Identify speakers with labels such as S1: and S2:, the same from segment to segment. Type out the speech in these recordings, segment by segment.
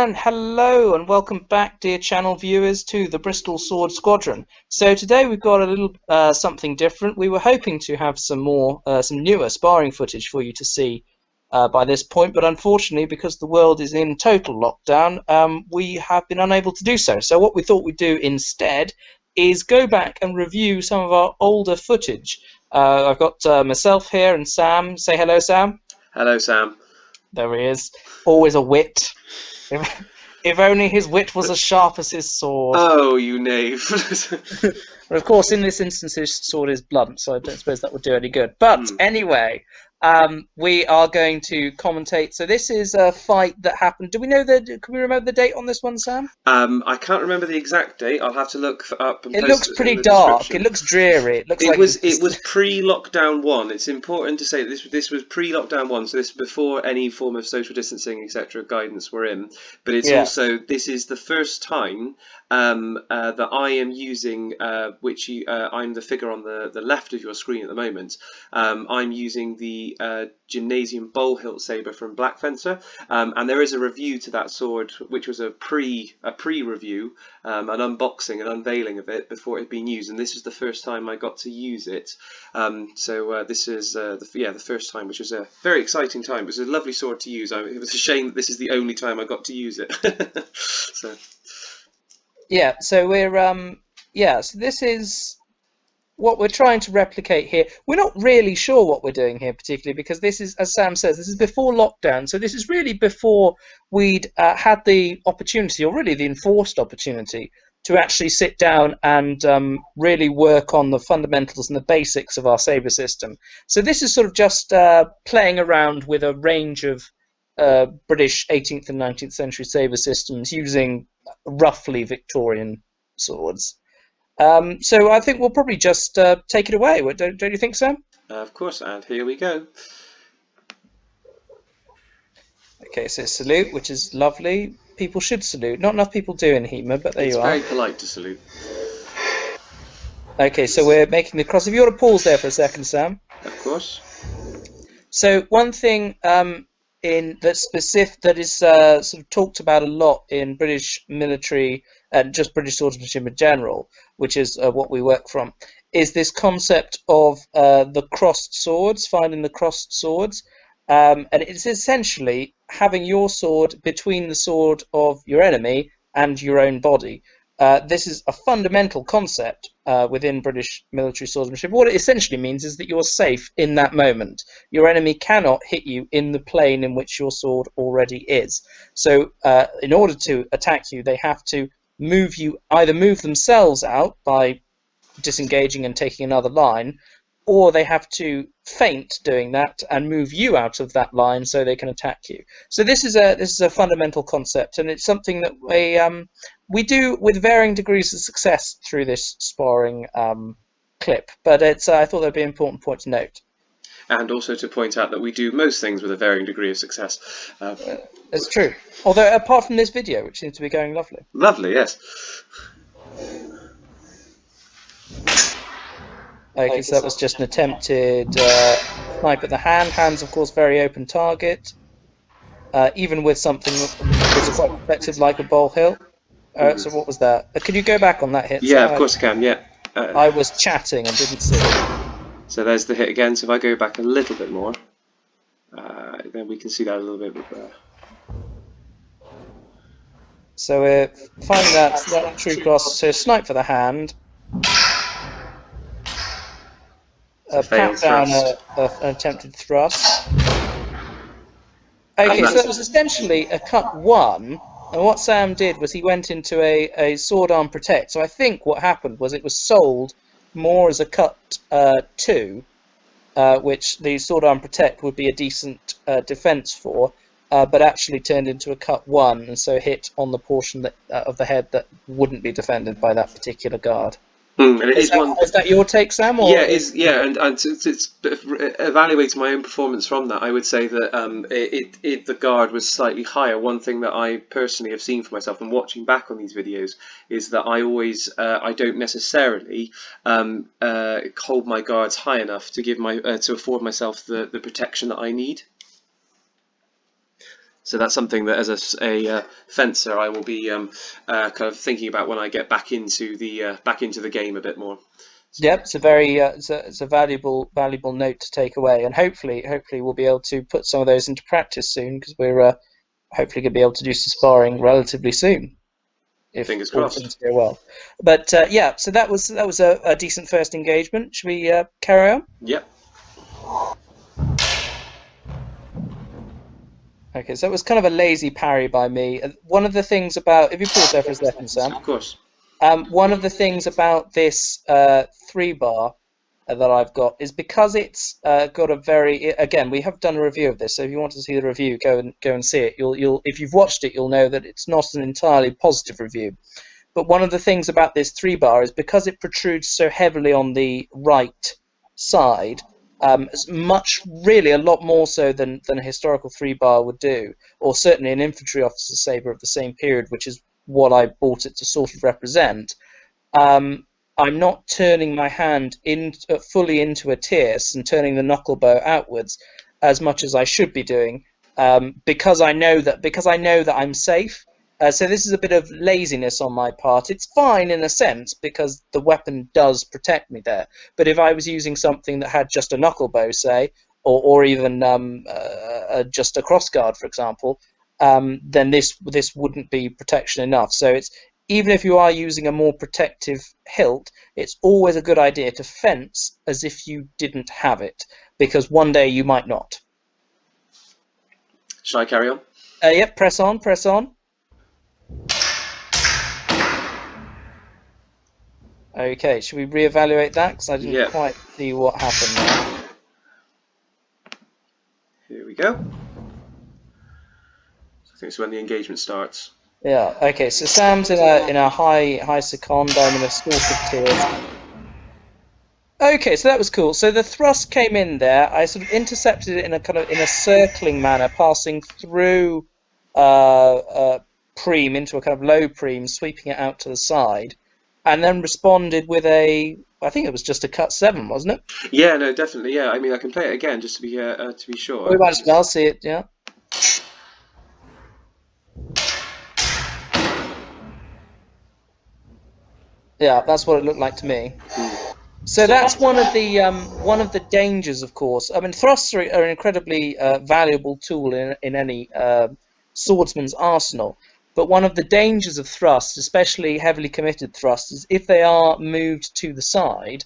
S1: And hello and welcome back, dear channel viewers, to the Bristol Sword Squadron. So today we've got a little something different. We were hoping to have some newer sparring footage for you to see by this point, but unfortunately, because the world is in total lockdown, we have been unable to do so. So what we thought we'd do instead is go back and review some of our older footage. I've got myself here and Sam. Say hello, Sam.
S2: Hello, Sam.
S1: There he is. Always a wit. If only his wit was as sharp as his sword.
S2: Oh, you knave.
S1: But of course, in this instance, his sword is blunt, so I don't suppose that would do any good. But anyway, we are going to commentate. So this is a fight that happened. Do we know can we remember the date on this one, Sam?
S2: I can't remember the exact date. I'll have to look up and
S1: It
S2: post
S1: looks
S2: it
S1: pretty
S2: in the
S1: dark.
S2: description.
S1: It looks dreary. It looks
S2: It
S1: like
S2: was pre-lockdown 1. It's important to say this was pre-lockdown 1, so this is before any form of social distancing, etc. guidance were in. But it's also, this is the first time that I am using, I'm the figure on the left of your screen at the moment. I'm using the Gymnasium bowl hilt saber from Black Fencer, and there is a review to that sword, which was a pre-review, an unboxing, an unveiling of it before it had been used, and this was the first time I got to use it. This is the first time, which was a very exciting time. It was a lovely sword to use. It was a shame that this is the only time I got to use it.
S1: So this is what we're trying to replicate here. We're not really sure what we're doing here particularly, because this is, as Sam says, this is before lockdown, so this is really before we'd had the opportunity, or really the enforced opportunity, to actually sit down and really work on the fundamentals and the basics of our Sabre system. So this is sort of just playing around with a range of British 18th and 19th century Sabre systems using roughly Victorian swords. So I think we'll probably just take it away. Don't you think, Sam?
S2: Of course, and here we go.
S1: Okay, so salute, which is lovely. People should salute. Not enough people do in HEMA, but there you are.
S2: It's very polite to salute.
S1: Okay, so we're making the cross. If you want to pause there for a second, Sam.
S2: Of course.
S1: So one thing that is sort of talked about a lot in British military and just British swordsmanship in general, which is what we work from, is this concept of the crossed swords, finding the crossed swords. And it's essentially having your sword between the sword of your enemy and your own body. This is a fundamental concept within British military swordsmanship. What it essentially means is that you're safe in that moment. Your enemy cannot hit you in the plane in which your sword already is. So in order to attack you, they have to either move themselves out by disengaging and taking another line, or they have to feint doing that and move you out of that line so they can attack you. So this is a fundamental concept, and it's something that we do with varying degrees of success through this sparring clip. But I thought that'd be an important point to note.
S2: And also to point out that we do most things with a varying degree of success.
S1: That's true. Although apart from this video, which seems to be going lovely.
S2: Lovely, yes.
S1: Okay, so that was just an attempted snipe at the hand. Hand's, of course, very open target. Even with something that was quite effective like a bowl hilt. So what was that? Can you go back on that hit?
S2: Yeah, of course I can, yeah.
S1: I was chatting and didn't see it.
S2: So there's the hit again. So if I go back a little bit more, then we can see that a little bit.
S1: So we're finding that true cross. So snipe for the hand. Pat down an attempted thrust. Okay, so that was essentially a cut 1, and what Sam did was he went into a sword arm protect. So I think what happened was it was sold more as a cut 2, which the sword arm protect would be a decent defense for, but actually turned into a cut 1, and so hit on the portion of the head that wouldn't be defended by that particular guard.
S2: And
S1: is that your take, Sam? Or
S2: and to evaluate my own performance from that, I would say that the guard was slightly higher. One thing that I personally have seen for myself and watching back on these videos is that I always I don't necessarily hold my guards high enough to give to afford myself the protection that I need. So that's something that, as a fencer, I will be kind of thinking about when I get back into the game a bit more. So,
S1: Yep, it's a very it's a valuable note to take away, and hopefully we'll be able to put some of those into practice soon because we're hopefully going to be able to do some sparring relatively soon if
S2: fingers
S1: all
S2: crossed.
S1: things go well. But yeah, so that was a decent first engagement. Should we carry on?
S2: Yep.
S1: Okay, so it was kind of a lazy parry by me. One of the things about, if you pause there for a second, Sam,
S2: Of course.
S1: one of the things about this 3 bar that I've got is because it's got a very, again, we have done a review of this, so if you want to see the review, go and see it. You'll if you've watched it, you'll know that it's not an entirely positive review. But one of the things about this 3 bar is because it protrudes so heavily on the right side, really a lot more so than a historical 3 bar would do, or certainly an infantry officer sabre of the same period, which is what I bought it to sort of represent. Um, I'm not turning my hand fully into a tierce and turning the knuckle bow outwards as much as I should be doing, because I know that I'm safe. So this is a bit of laziness on my part. It's fine in a sense because the weapon does protect me there. But if I was using something that had just a knuckle bow, say, or even just a crossguard, for example, then this wouldn't be protection enough. So it's even if you are using a more protective hilt, it's always a good idea to fence as if you didn't have it, because one day you might not.
S2: Shall I carry on?
S1: Yep, press on, press on. Okay, should we reevaluate that? Because I didn't
S2: Yeah.
S1: quite see what happened there.
S2: Here we go. I think it's when the engagement starts.
S1: Yeah, okay, so Sam's in a high second, I'm in a sort of tierce. Okay, so that was cool. So the thrust came in there. I sort of intercepted it in a kind of in a circling manner, passing through preem into a kind of low preem, sweeping it out to the side, and then responded with I think it was just a cut 7, wasn't it?
S2: Yeah, no, definitely. Yeah, I mean, I can play it again just to be
S1: We
S2: sure.
S1: might as well see it, yeah. Yeah, that's what it looked like to me.
S2: Hmm.
S1: So that's one of the dangers, of course. I mean, thrusts are an incredibly valuable tool in any swordsman's arsenal. But one of the dangers of thrusts, especially heavily committed thrusts, is if they are moved to the side,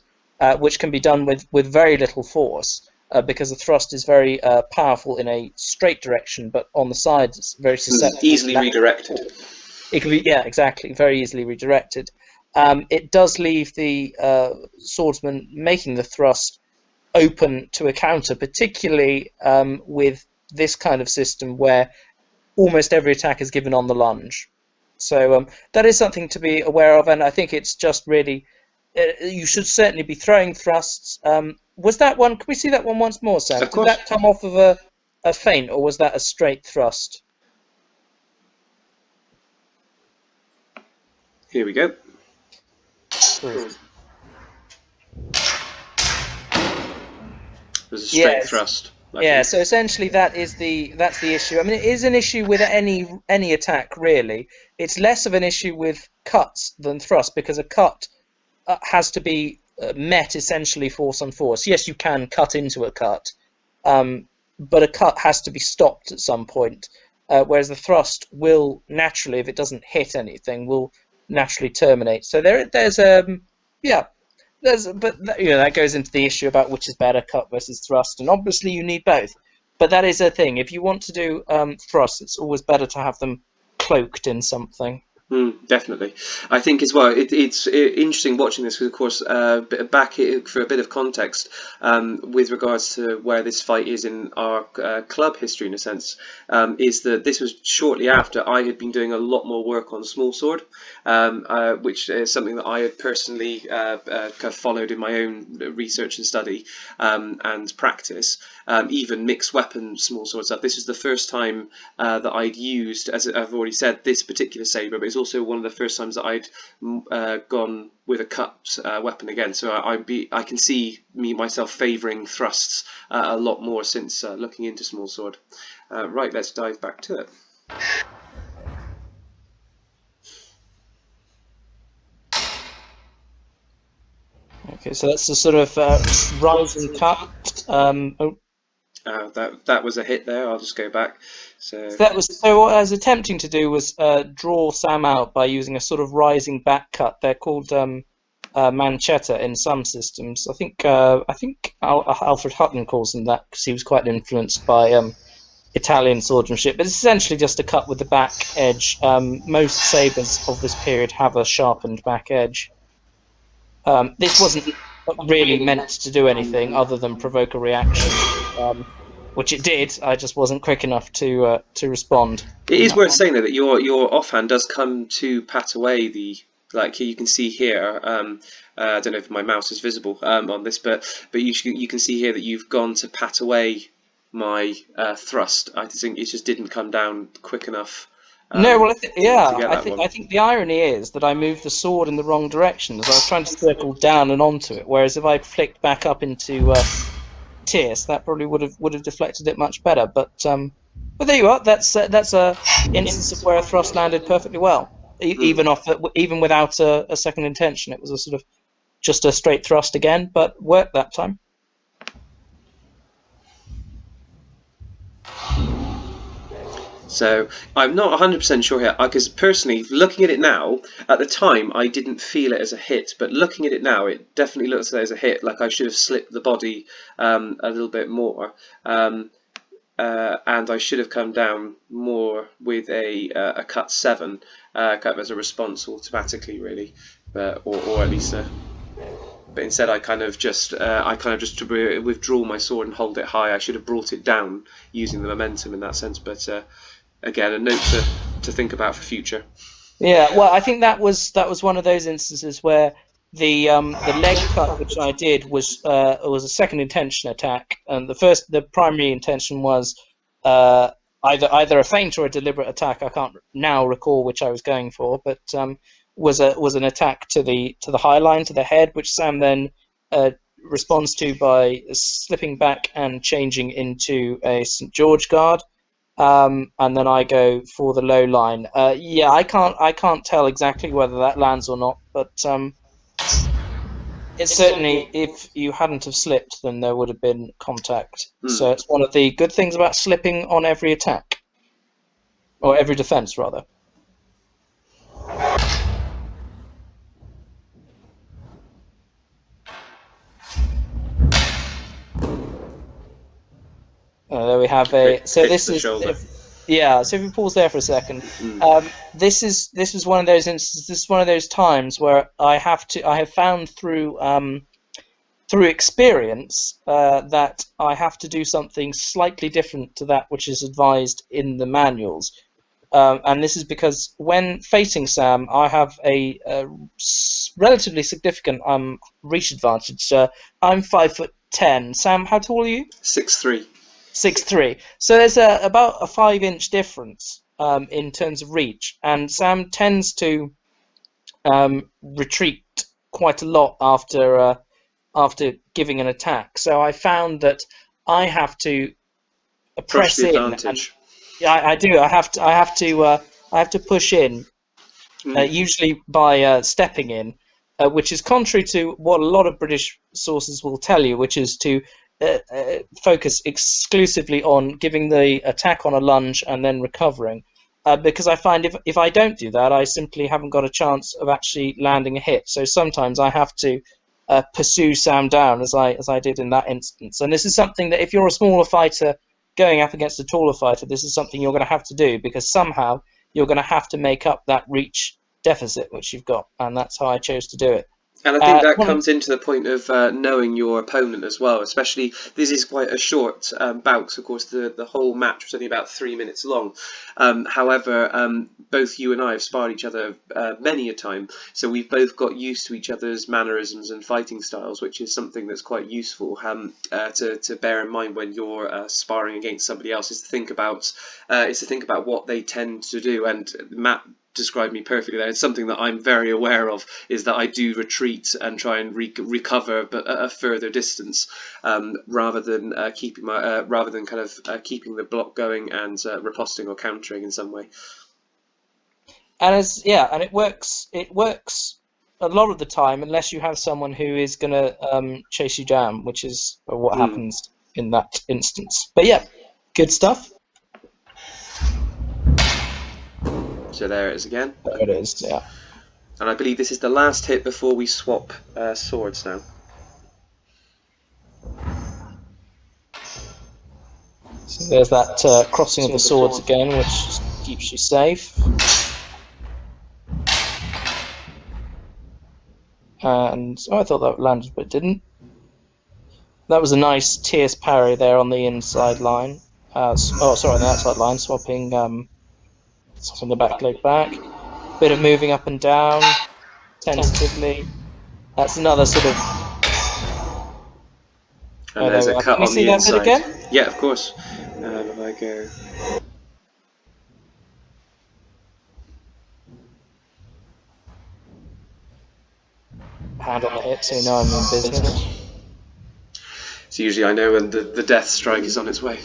S1: which can be done with very little force, because the thrust is very powerful in a straight direction, but on the sides it's very susceptible to
S2: Easily
S1: lateral
S2: redirected.
S1: force. It can be, yeah, exactly, very easily redirected. It does leave the swordsman making the thrust open to a counter, particularly with this kind of system where almost every attack is given on the lunge. So that is something to be aware of, and I think it's just really you should certainly be throwing thrusts. Was that one? Can we see that one once more, Sam?
S2: Of
S1: Did
S2: course.
S1: that come off of a feint, or was that a straight thrust?
S2: Here we go.
S1: Brilliant.
S2: There's a straight
S1: Yes.
S2: thrust, I
S1: Yeah,
S2: think.
S1: so essentially that's the issue. I mean, it is an issue with any attack really. It's less of an issue with cuts than thrust because a cut has to be met essentially force on force. Yes, you can cut into a cut, but a cut has to be stopped at some point. Whereas the thrust will naturally, if it doesn't hit anything, will naturally terminate. So there's yeah, that goes into the issue about which is better, cut versus thrust, and obviously you need both. But that is a thing. If you want to do thrust, it's always better to have them cloaked in something.
S2: Definitely. I think as well, it's interesting watching this because, of course, for a bit of context, with regards to where this fight is in our club history, in a sense, is that this was shortly after I had been doing a lot more work on smallsword, which is something that I had personally kind of followed in my own research and study and practice, even mixed weapon smallsword stuff. This was the first time that I'd used, as I've already said, this particular sabre, but it's also one of the first times that I'd gone with a cut weapon again. So I can see myself favouring thrusts a lot more since looking into smallsword. Right, let's dive back to it.
S1: Okay, so that's the sort of rising cut.
S2: That was a hit there. I'll just go back. So
S1: So what I was attempting to do was draw Sam out by using a sort of rising back cut. They're called manchetta in some systems. I think Alfred Hutton calls them that because he was quite influenced by Italian swordsmanship. But it's essentially just a cut with the back edge. Most sabers of this period have a sharpened back edge. This wasn't really meant to do anything other than provoke a reaction, which it did. I just wasn't quick enough to respond
S2: it
S1: on
S2: is
S1: that
S2: worth
S1: one.
S2: saying though that your offhand does come to pat away the, like you can see here. I don't know if my mouse is visible on this, but you can see here that you've gone to pat away my thrust. I think it just didn't come down quick enough
S1: No, well,
S2: to
S1: yeah,
S2: get that one.
S1: I think the irony is that I moved the sword in the wrong direction as I was trying to circle down and onto it. Whereas if I flicked back up into Tierce, that probably would have deflected it much better. But there you are. That's a instance of where a thrust landed perfectly well,
S2: Hmm.
S1: even without a second intention. It was a sort of just a straight thrust again, but worked that time.
S2: So I'm not 100% sure here, because personally, looking at it now, at the time I didn't feel it as a hit, but looking at it now, it definitely looks as a hit. Like I should have slipped the body a little bit more, and I should have come down more with a cut 7, cut as a response automatically, really, or at least a. But instead, I kind of just withdraw my sword and hold it high. I should have brought it down using the momentum in that sense, but. Again, a note to think about for future.
S1: Yeah, well, I think that was one of those instances where the leg cut which I did was a second intention attack, and the primary intention was uh, either a feint or a deliberate attack. I can't now recall which I was going for, but was an attack to the high line to the head, which Sam then uh, responds to by slipping back and changing into a St. George guard. And then I go for the low line. Yeah, I can't tell exactly whether that lands or not, but it's certainly if you hadn't have slipped, then there would have been contact.
S2: Hmm.
S1: So it's one of the good things about slipping on every attack or every defense rather. There we have a. So
S2: Hits
S1: this
S2: the
S1: is
S2: shoulder.
S1: yeah. So if we pause there for a second,
S2: Hmm.
S1: this is one of those instances. This is one of those times where I have found through experience that I have to do something slightly different to that which is advised in the manuals. And this is because when facing Sam, I have a relatively significant reach advantage. I'm 5'10". Sam, how tall are you?
S2: 6'3".
S1: 6'3". So there's about a 5-inch difference in terms of reach, and Sam tends to retreat quite a lot after giving an attack. So I found that I have to
S2: Push
S1: press
S2: the
S1: in, and
S2: advantage.
S1: yeah, I do. I have to push in,
S2: Hmm.
S1: usually by stepping in, which is contrary to what a lot of British sources will tell you, which is to focus exclusively on giving the attack on a lunge and then recovering. Because I find if I don't do that, I simply haven't got a chance of actually landing a hit. So sometimes I have to pursue Sam down as I did in that instance. And this is something that if you're a smaller fighter going up against a taller fighter, this is something you're going to have to do because somehow you're going to have to make up that reach deficit which you've got, and that's how I chose to do it.
S2: And I think that
S1: One,
S2: comes into the point of knowing your opponent as well. Especially, this is quite a short bout. Of course, the whole match was only about 3 minutes long. However, both you and I have sparred each other many a time, so we've both got used to each other's mannerisms and fighting styles, which is something that's quite useful to bear in mind when you're sparring against somebody else. Is to think about what they tend to do. And Matt described me perfectly there. It's something that I'm very aware of, is that I do retreat and try and recover, but at a further distance, rather than keeping the block going and riposting or countering in some way.
S1: And and it works. It works a lot of the time, unless you have someone who is going to chase you down, which is what happens in that instance. But yeah, good stuff.
S2: So there it is again.
S1: There it is, yeah.
S2: And I believe this is the last hit before we swap swords now.
S1: So there's that crossing of the swords again, which keeps you safe. And I thought that landed, but it didn't. That was a nice tierce parry there on the inside line. On the outside line, swapping the back leg back. Bit of moving up and down, tentatively. That's another sort of.
S2: And there's a cut on the inside.
S1: Can you see that bit again?
S2: Yeah, of course. If I go.
S1: Hand on the hip, so you know I'm in business.
S2: So usually I know when the death strike is on its way.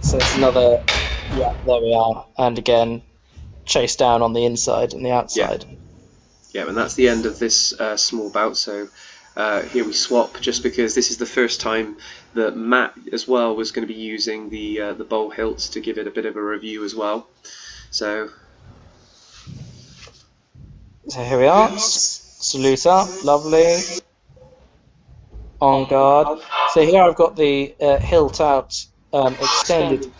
S1: So it's another, yeah, there we are. And again, chase down on the inside and the outside.
S2: Yeah, and that's the end of this small bout. So here we swap, just because this is the first time that Matt as well was going to be using the bowl hilts to give it a bit of a review as well. So
S1: here we are. Salute up, lovely. On guard. So here I've got the hilt out extended.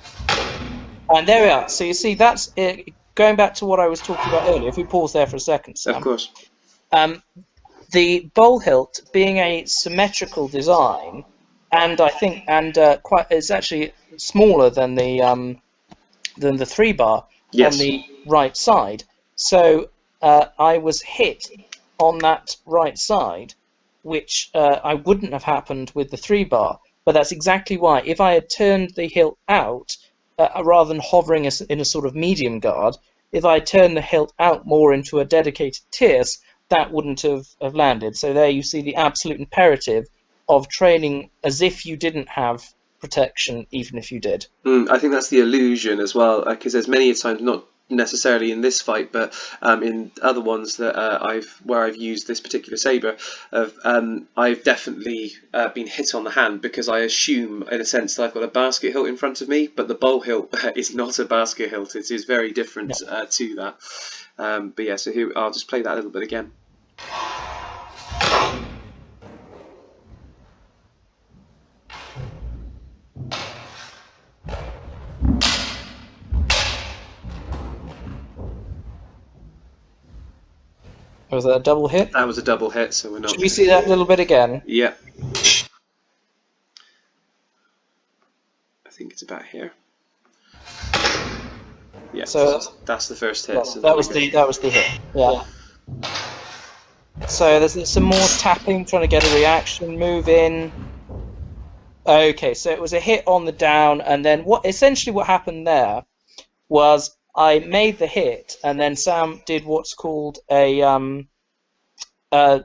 S1: And there we are. So you see, that's it. Going back to what I was talking about earlier. If we pause there for a second, Sam.
S2: Of course.
S1: The bowl hilt being a symmetrical design, and I think, it's actually smaller than the 3-bar on the right side. So I was hit on that right side, which I wouldn't have happened with the 3-bar. But that's exactly why. If I had turned the hilt out, rather than hovering in a sort of medium guard, if I had turned the hilt out more into a dedicated tierce, that wouldn't have landed. So there you see the absolute imperative of training as if you didn't have protection, even if you did.
S2: I think that's the illusion as well, because there's many times, not necessarily in this fight, but in other ones that I've used this particular sabre, I've definitely been hit on the hand because I assume, in a sense, that I've got a basket hilt in front of me, but the bowl hilt is not a basket hilt. It is very different to that. But yeah, so here I'll just play that a little bit again.
S1: Was that a double hit?
S2: That was a double hit, so we're not.
S1: Should we see that a little bit again?
S2: Yeah. I think it's about here. Yeah. So that's the first hit.
S1: Yeah,
S2: so
S1: that was the hit. Yeah. So there's some more tapping, trying to get a reaction, move in. Okay, so it was a hit on the down, and then what happened there was I made the hit, and then Sam did what's called a sorry,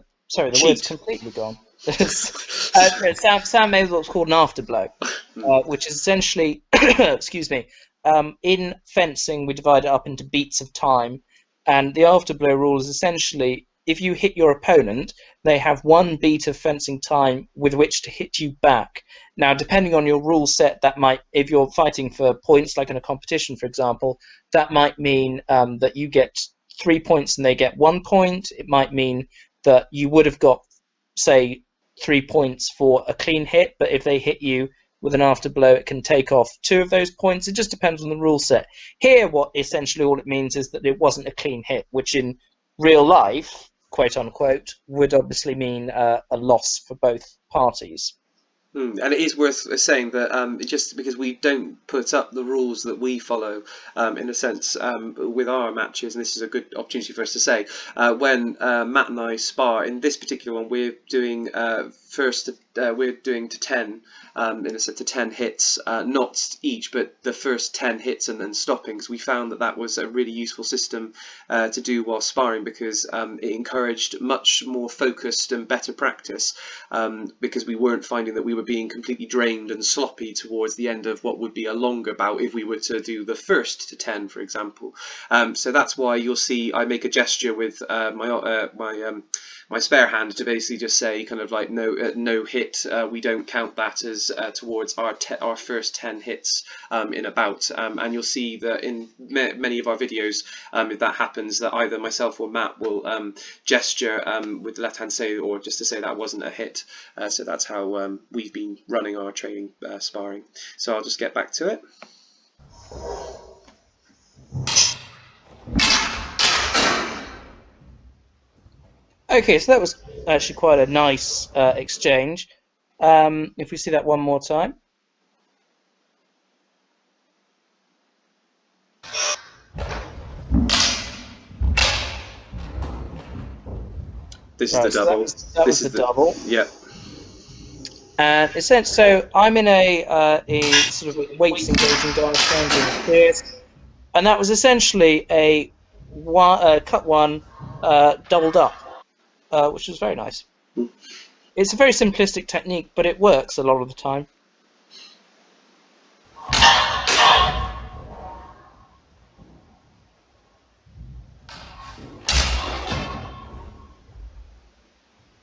S1: the
S2: cheat.
S1: word's completely gone. Sam made what's called an afterblow, which is essentially, excuse me, in fencing we divide it up into beats of time, and the afterblow rule is essentially if you hit your opponent, they have 1 beat of fencing time with which to hit you back. Now, depending on your rule set, that might, if you're fighting for points, like in a competition, for example, that might mean that you get 3 points and they get 1 point. It might mean that you would have got, say, 3 points for a clean hit, but if they hit you with an afterblow, it can take off 2 of those points. It just depends on the rule set. Here, what essentially all it means is that it wasn't a clean hit, which in real life, quote unquote, would obviously mean a loss for both parties.
S2: And it is worth saying that just because we don't put up the rules that we follow, in a sense, with our matches, and this is a good opportunity for us to say, when Matt and I spar, in this particular one, we're doing first we're doing to 10 in a set to 10 hits, not each, but the first 10 hits and then stopping. Because we found that was a really useful system to do while sparring, because it encouraged much more focused and better practice, because we weren't finding that we were being completely drained and sloppy towards the end of what would be a longer bout if we were to do the first to 10, for example. So that's why you'll see I make a gesture with my spare hand to basically just say kind of like no hit. We don't count that as towards our first 10 hits in a bout. And you'll see that in many of our videos, if that happens, that either myself or Matt will gesture with the left hand say, or just to say that wasn't a hit. So that's how we've been running our training sparring. So I'll just get back to it.
S1: Okay, so that was actually quite a nice exchange. If we see that one more time.
S2: This is the double.
S1: That was the double.
S2: Yeah.
S1: And essentially, so I'm in a sort of weights engaging diaphragm in the fierce, and that was essentially a cut one doubled up, which was very nice. It's a very simplistic technique, but it works a lot of the time.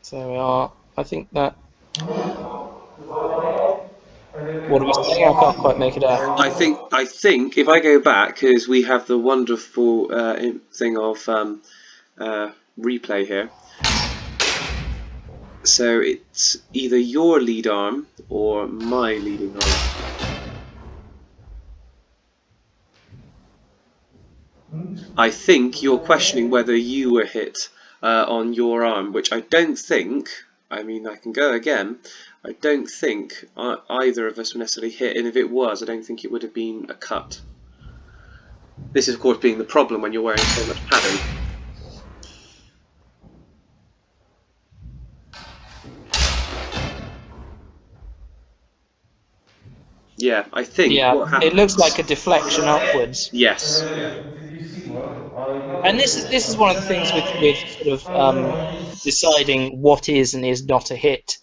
S1: So we are. I think that. What are we saying? I can't quite make it out.
S2: I think if I go back, because we have the wonderful thing of replay here. So it's either your lead arm or my leading arm. I think you're questioning whether you were hit on your arm, which I don't think. I mean, I can go again. I don't think either of us were necessarily hit, and if it was, I don't think it would have been a cut. This is, of course, being the problem when you're wearing so much padding. Yeah, I think.
S1: Yeah, it looks like a deflection upwards.
S2: Yes.
S1: And this is one of the things with sort of deciding what is and is not a hit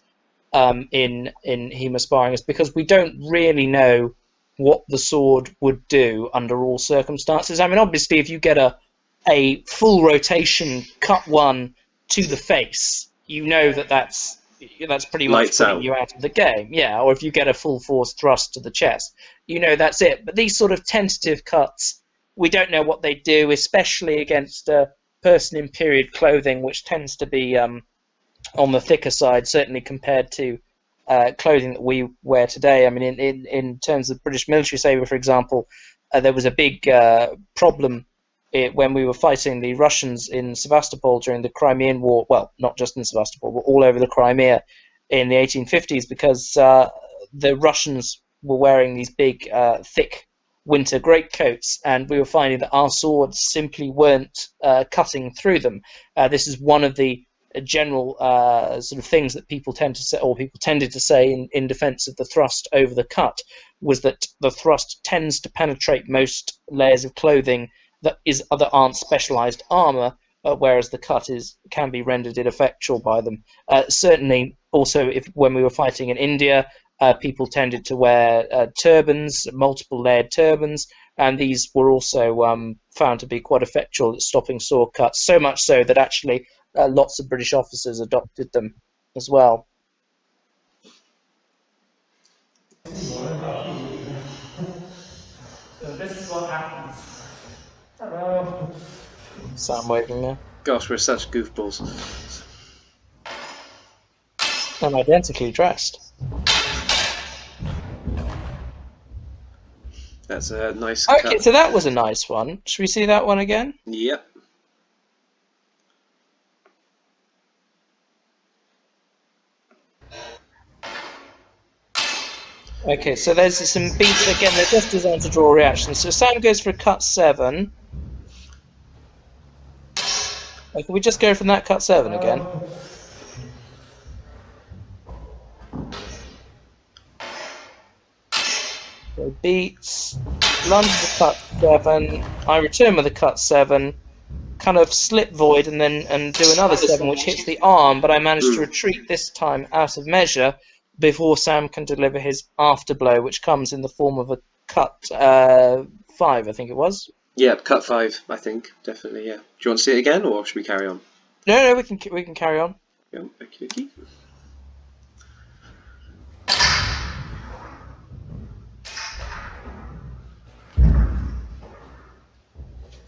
S1: in HEMA sparring, is because we don't really know what the sword would do under all circumstances. I mean, obviously, if you get a full rotation cut one to the face, you know that's pretty much putting you out of the game. Yeah, or if you get a full force thrust to the chest, you know that's it. But these sort of tentative cuts, we don't know what they do, especially against a person in period clothing, which tends to be on the thicker side, certainly compared to clothing that we wear today. I mean, in terms of British military sabre, for example, there was a big problem when we were fighting the Russians in Sevastopol during the Crimean War. Well, not just in Sevastopol, but all over the Crimea in the 1850s, because the Russians were wearing these big, thick winter greatcoats, and we were finding that our swords simply weren't cutting through them. This is one of the general sort of things that people tend to say, or people tended to say in defense of the thrust over the cut, was that the thrust tends to penetrate most layers of clothing that aren't specialized armor, whereas the cut can be rendered ineffectual by them. Certainly, also, when we were fighting in India, people tended to wear turbans, multiple layered turbans, and these were also found to be quite effectual at stopping sword cuts, so much so that actually lots of British officers adopted them as well.
S3: So this is what happens. Hello.
S1: Sam waving there.
S2: Gosh, we're such goofballs.
S1: And identically dressed.
S2: That's a nice
S1: Okay,
S2: cut.
S1: so that was a nice one. Should we see that one again?
S2: Yep.
S1: Okay, so there's some beats again. They're just designed to draw reactions. So Sam goes for a cut 7. Can we just go from that cut 7 again? So beats, lunge with a cut 7. I return with a cut 7. Kind of slip void and do another 7, which hits the arm, but I managed to retreat this time out of measure before Sam can deliver his after blow, which comes in the form of a cut 5, I think it was.
S2: Yeah, cut 5, I think, definitely. Yeah. Do you want to see it again, or should we carry on?
S1: No, we can carry on.
S2: Yeah, okay.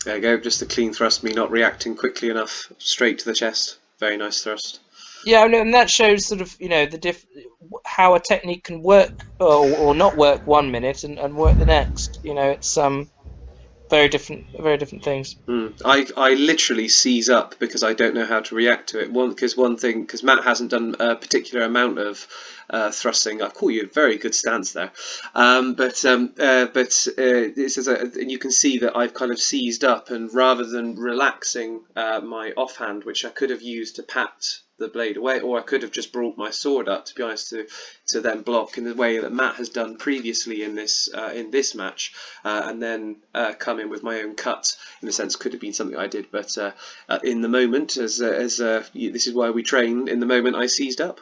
S2: There you go, just a clean thrust, me not reacting quickly enough, straight to the chest. Very nice thrust.
S1: Yeah, and that shows sort of, the how a technique can work or not work 1 minute and work the next. It's very different things.
S2: I literally seize up because I don't know how to react to it. Because Matt hasn't done a particular amount of thrusting. I call you a very good stance there, but this is and you can see that I've kind of seized up, and rather than relaxing my offhand, which I could have used to pat the blade away, or I could have just brought my sword up, to be honest, to then block in the way that Matt has done previously in this match, and then come in with my own cut. In a sense, could have been something I did, but in the moment, as this is why we train. In the moment, I seized up.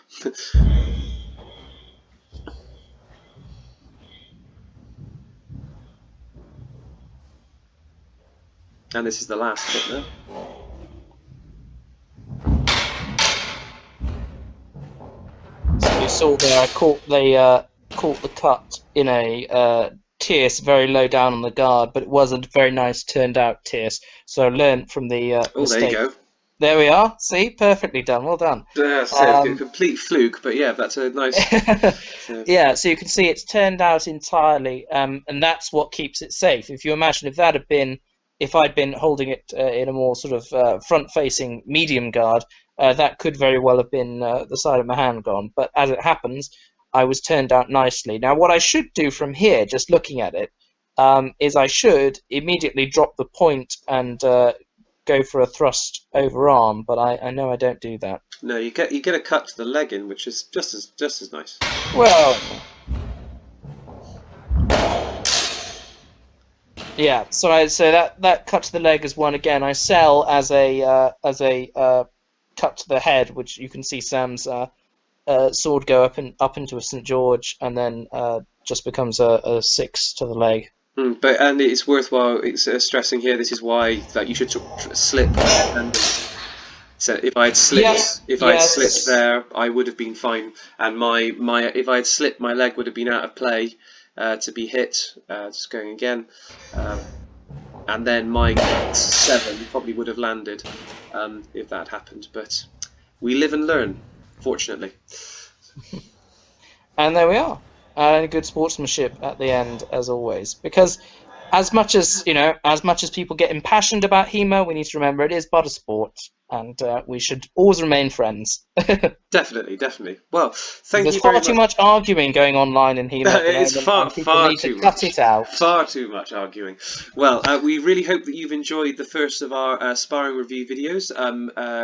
S2: And this is the last bit now.
S1: So you saw there, I caught the cut in a tierce very low down on the guard, but it was a very nice turned out tierce. So I learned from the mistake.
S2: There you go.
S1: There we are. See, perfectly done. Well done.
S2: That's a complete fluke, but yeah, that's a nice.
S1: Yeah, so you can see it's turned out entirely, and that's what keeps it safe. If you imagine if I'd been holding it in a more sort of front-facing medium guard, that could very well have been the side of my hand gone. But as it happens, I was turned out nicely. Now, what I should do from here, just looking at it, is I should immediately drop the point and go for a thrust over arm, but I know I don't do that.
S2: No, you get a cut to the leg in, which is just as nice.
S1: Well, yeah. So that cut to the leg is one again. I sell as a cut to the head, which you can see Sam's sword go up into a St. George, and then just becomes a 6 to the leg.
S2: And it's worthwhile stressing here. This is why that you should slip. So if I had slipped, there, I would have been fine. And if I had slipped, my leg would have been out of play to be hit. Just going again, and then my 7 probably would have landed if that had happened. But we live and learn, fortunately.
S1: And there we are. Good sportsmanship at the end, as always. Because as much as people get impassioned about HEMA, we need to remember it is but a sport, and we should always remain friends.
S2: Definitely. Well, thank
S1: There's
S2: you very
S1: much. There's far too much arguing going online in HEMA.
S2: It's far too
S1: much. Cut it out.
S2: Far too much arguing. Well, we really hope that you've enjoyed the first of our sparring review videos.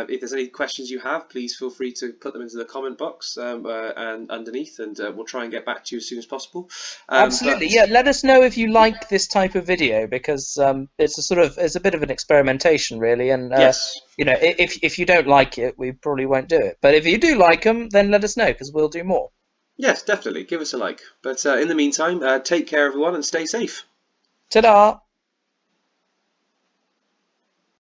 S2: If there's any questions you have, please feel free to put them into the comment box and underneath, and we'll try and get back to you as soon as possible.
S1: Absolutely, yeah. Let us know if you like this type of video, because it's a bit of an experimentation, really. And
S2: yes.
S1: If you don't like it, we probably won't do it. But if you do like them, then let us know, because we'll do more.
S2: Yes, definitely. Give us a like. But in the meantime, take care, everyone, and stay safe.
S1: Ta-da!